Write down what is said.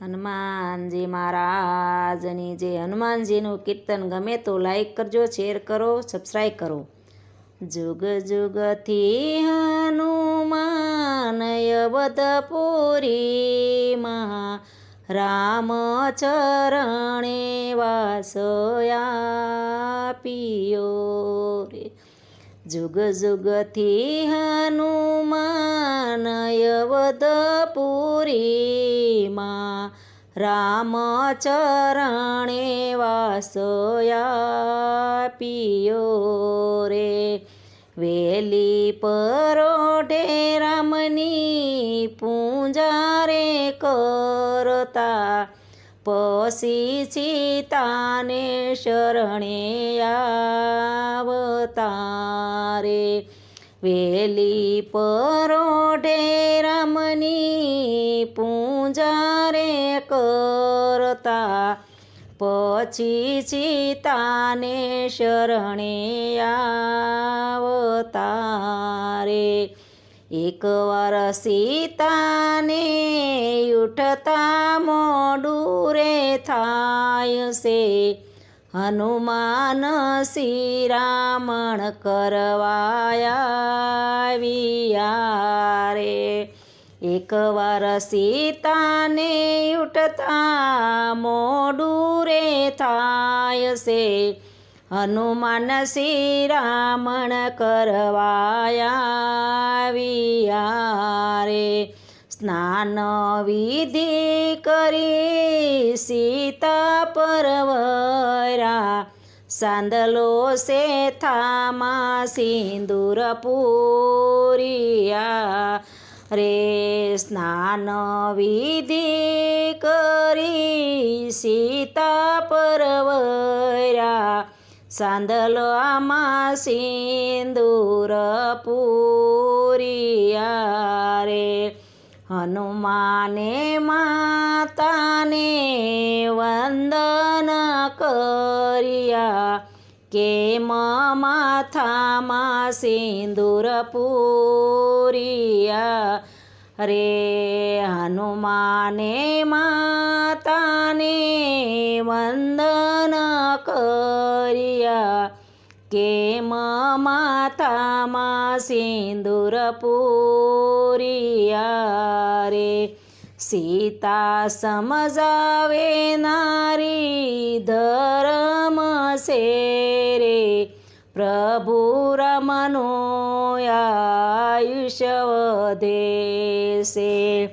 હનુમાનજી મહારાજની જે હનુમાનજીનું કીર્તન ગમે તો લાઈક કરજો, શેર કરો, સબસ્ક્રાઈબ કરો. જુગ જુગથી હનુમાન અવધપુરીમાં રામ ચરણે વાસ આપ્યો રે. જુગ જુગથી હનુમાન અવધપુરીમાં રામ ચરણે વાસ આપ્યો રે. વેલી પરોઢે રામની પૂજા રે કરતા પછી સીતાને શરણે આવતા રે. વેલી પરોઢે રામની પૂજા રે કરતા પછી સીતાને શરણે આવતા રે. એકવાર સીતાને ઉઠતા મોડું રે થાય છે, હનુમાન શિરામણ કરવા આવ્યા રે. એકવાર સીતાને ઉઠતા મોડું રે થાય છે, હનુમાન શિરામણ કરવા આવ્યા રે. સ્નાન વિધિ કરી સીતા પરવરા, સાંદલો શેથામાં સિંદૂર પૂર્યા રે. સ્નાન વિધિ કરી સીતા પરવરા, સાંદલામાં સિંદૂર પૂર્યા રે. હનુમાને માતાને વંદન કર્યા, કેમ માથામાં સિંદૂર પૂર્યા રે. હનુમાને માતાને વંદન કર્યા, કેમ માથામાં સિંદૂર પૂર્યા રે. સીતા સમજાવે નારી ધર્મ છે રે, પ્રભુ રામનું આયુષ્ય વધે છે.